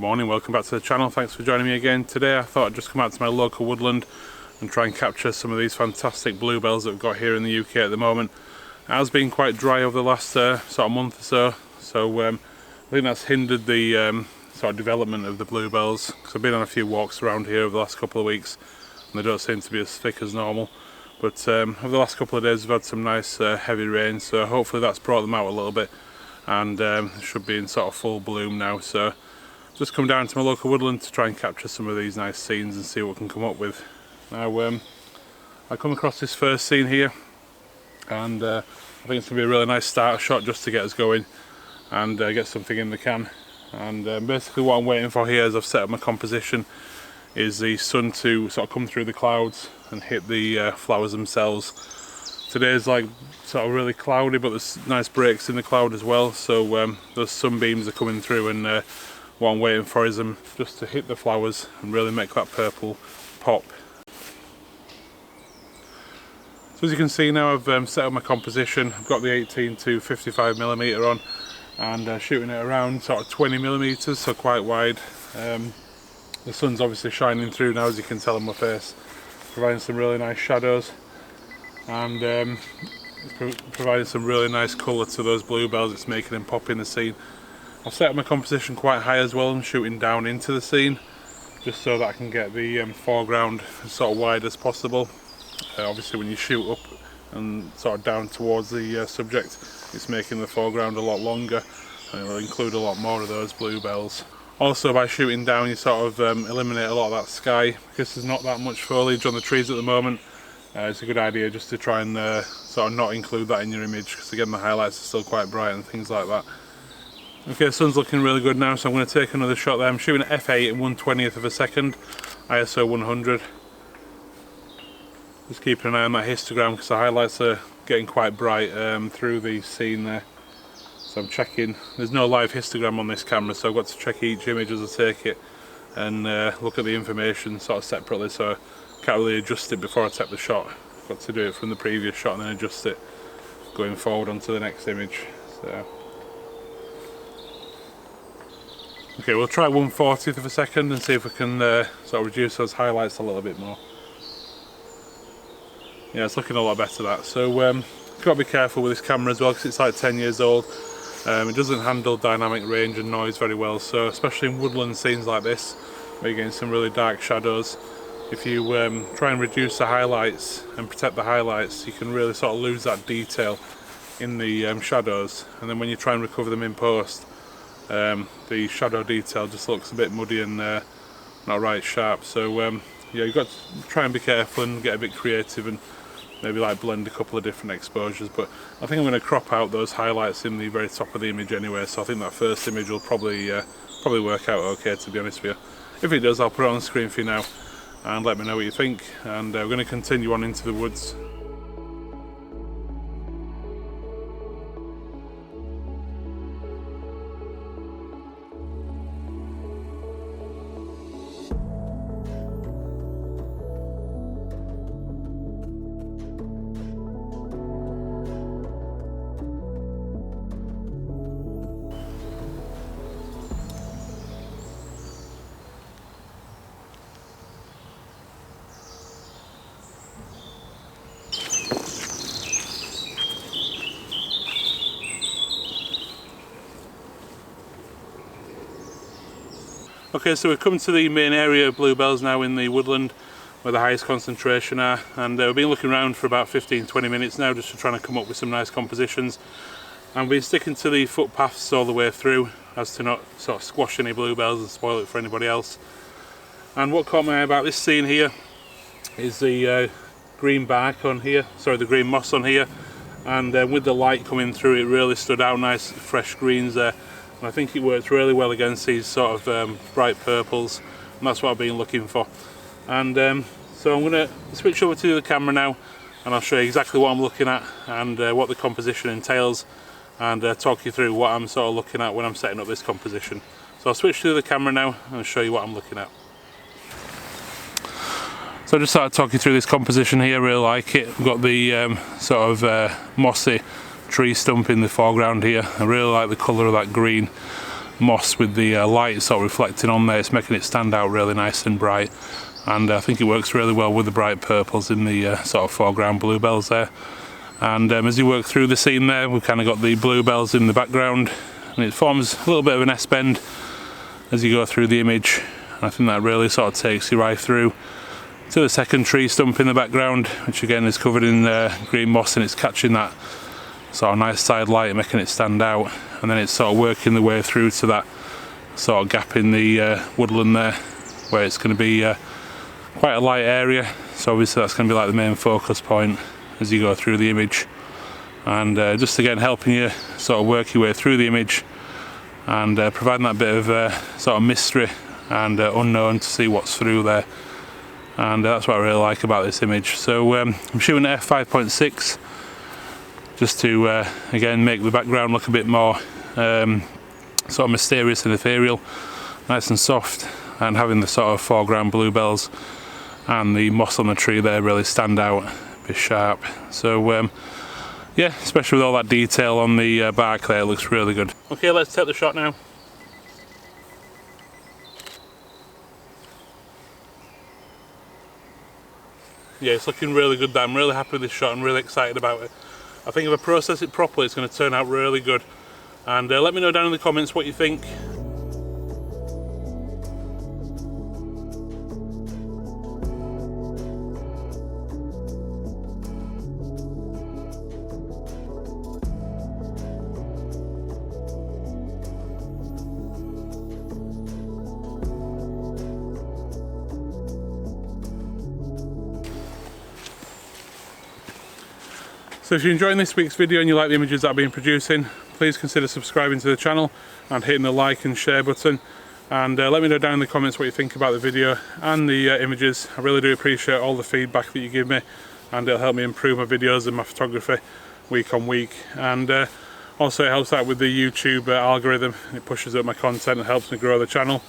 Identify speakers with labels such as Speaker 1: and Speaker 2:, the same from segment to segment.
Speaker 1: Good morning, welcome back to the channel. Thanks for joining me again. Today I thought I'd just come out to my local woodland and try and capture some of these fantastic bluebells that we've got here in the UK at the moment. It has been quite dry over the last sort of month or so, I think that's hindered the sort of development of the bluebells, because I've been on a few walks around here over the last couple of weeks and they don't seem to be as thick as normal. But over the last couple of days we've had some nice heavy rain, so hopefully that's brought them out a little bit, and should be in sort of full bloom now. So just come down to my local woodland to try and capture some of these nice scenes and see what we can come up with. Now I come across this first scene here, and I think it's going to be a really nice starter shot just to get us going and get something in the can. And basically what I'm waiting for here, as I've set up my composition, is the sun to sort of come through the clouds and hit the flowers themselves. Today's like sort of really cloudy, but there's nice breaks in the cloud as well, so those sunbeams are coming through, and what I'm waiting for is them just to hit the flowers and really make that purple pop. So as you can see now, I've set up my composition. I've got the 18 to 55mm on, and shooting it around sort of 20mm, so quite wide. The sun's obviously shining through now, as you can tell on my face, providing some really nice shadows, and it's providing some really nice colour to those bluebells. It's making them pop in the scene. I've set up my composition quite high as well. I'm shooting down into the scene just so that I can get the foreground as sort of wide as possible. Obviously when you shoot up and sort of down towards the subject, it's making the foreground a lot longer, and it will include a lot more of those bluebells. Also, by shooting down you sort of eliminate a lot of that sky, because there's not that much foliage on the trees at the moment. It's a good idea just to try and sort of not include that in your image, because again the highlights are still quite bright and things like that. Okay, the sun's looking really good now, so I'm going to take another shot there. I'm shooting at f8 at 1/20th of a second, ISO 100. Just keeping an eye on that histogram, because the highlights are getting quite bright through the scene there. So I'm checking. There's no live histogram on this camera, so I've got to check each image as I take it and look at the information sort of separately, so I can't really adjust it before I take the shot. I've got to do it from the previous shot and then adjust it going forward onto the next image. So okay, we'll try 1/40th of a second and see if we can sort of reduce those highlights a little bit more. Yeah, it's looking a lot better, that. So you've got to be careful with this camera as well, because it's like 10 years old. It doesn't handle dynamic range and noise very well, so especially in woodland scenes like this where you're getting some really dark shadows, if you try and reduce the highlights and protect the highlights, you can really sort of lose that detail in the shadows, and then when you try and recover them in post, the shadow detail just looks a bit muddy and not right sharp. So yeah, you've got to try and be careful and get a bit creative and maybe like blend a couple of different exposures. But I think I'm going to crop out those highlights in the very top of the image anyway, so I think that first image will probably work out okay, to be honest with you. If it does, I'll put it on the screen for you now and let me know what you think, and we're going to continue on into the woods. Okay, so we've come to the main area of bluebells now in the woodland where the highest concentration are, and we've been looking around for about 15-20 minutes now just trying to come up with some nice compositions, and we've been sticking to the footpaths all the way through as to not sort of squash any bluebells and spoil it for anybody else. And what caught my eye about this scene here is the green bark on here, sorry, the green moss on here, and with the light coming through it really stood out, nice fresh greens there. And I think it works really well against these sort of bright purples, and that's what I've been looking for. And so I'm going to switch over to the camera now, and I'll show you exactly what I'm looking at and what the composition entails, and talk you through what I'm sort of looking at when I'm setting up this composition. So I'll switch to the camera now and show you what I'm looking at. So I just started talking through this composition here, really like it. We've got the sort of mossy tree stump in the foreground here. I really like the colour of that green. moss with the light sort of reflecting on there. It's making it stand out really nice and bright, and I think it works really well with the bright purples in the sort of foreground bluebells there. And as you work through the scene there, we've kind of got the bluebells in the background, and it forms a little bit of an S-bend as you go through the image. And I think that really sort of takes you right through to the second tree stump in the background, which again is covered in green moss, and it's catching that sort of nice side light, making it stand out. And then it's sort of working the way through to that sort of gap in the woodland there, where it's going to be quite a light area. So obviously that's going to be like the main focus point as you go through the image, and just again helping you sort of work your way through the image and providing that bit of sort of mystery and unknown to see what's through there. And that's what I really like about this image. So I'm shooting at f5.6 just to again make the background look a bit more sort of mysterious and ethereal, nice and soft, and having the sort of foreground bluebells and the moss on the tree there really stand out, be sharp. So yeah, especially with all that detail on the bark there, it looks really good. Okay, let's take the shot now. Yeah, it's looking really good there. I'm really happy with this shot. I'm really excited about it. I think if I process it properly, it's going to turn out really good. And let me know down in the comments what you think. So if you're enjoying this week's video and you like the images that I've been producing, please consider subscribing to the channel and hitting the like and share button. And let me know down in the comments what you think about the video and the images. I really do appreciate all the feedback that you give me, and it'll help me improve my videos and my photography week on week. And also it helps out with the YouTube algorithm. It pushes up my content and helps me grow the channel.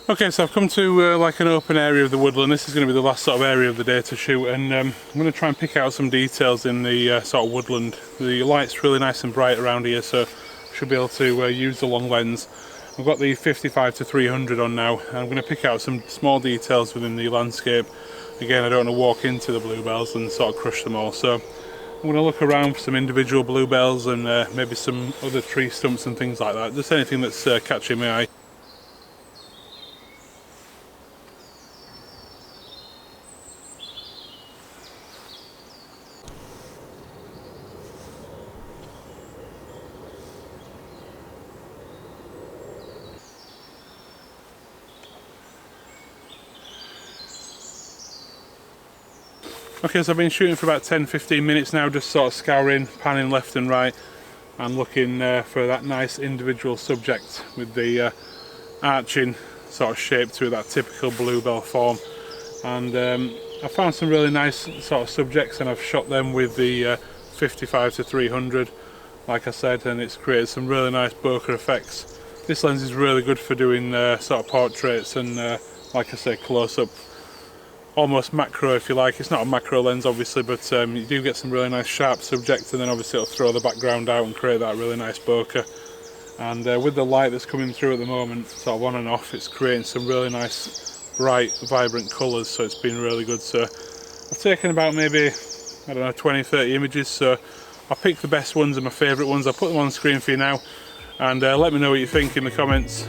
Speaker 1: Okay, so I've come to like an open area of the woodland. This is going to be the last sort of area of the day to shoot, and I'm going to try and pick out some details in the sort of woodland. The light's really nice and bright around here, so I should be able to use the long lens. I've got the 55 to 300 on now, and I'm going to pick out some small details within the landscape. Again, I don't want to walk into the bluebells and sort of crush them all, so I'm going to look around for some individual bluebells and maybe some other tree stumps and things like that. Just anything that's catching my eye. Okay, so I've been shooting for about 10-15 minutes now, just sort of scouring, panning left and right, and looking for that nice individual subject with the arching sort of shape to that typical bluebell form. And I found some really nice sort of subjects, and I've shot them with the 55 to 300, like I said, and it's created some really nice bokeh effects. This lens is really good for doing sort of portraits and, like I say, close-up. Almost macro, if you like. It's not a macro lens obviously, but you do get some really nice sharp subjects, and then obviously it'll throw the background out and create that really nice bokeh. And with the light that's coming through at the moment, sort of on and off, it's creating some really nice bright vibrant colours, so it's been really good. So I've taken about maybe, I don't know, 20-30 images, so I'll pick the best ones and my favourite ones. I'll put them on screen for you now, and let me know what you think in the comments.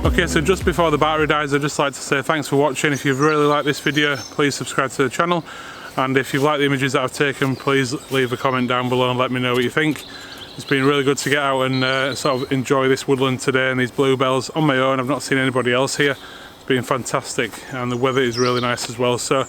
Speaker 1: Okay, so just before the battery dies, I'd just like to say thanks for watching. If you've really liked this video, please subscribe to the channel. And if you've liked the images that I've taken, please leave a comment down below and let me know what you think. It's been really good to get out and sort of enjoy this woodland today and these bluebells on my own. I've not seen anybody else here. It's been fantastic and the weather is really nice as well. So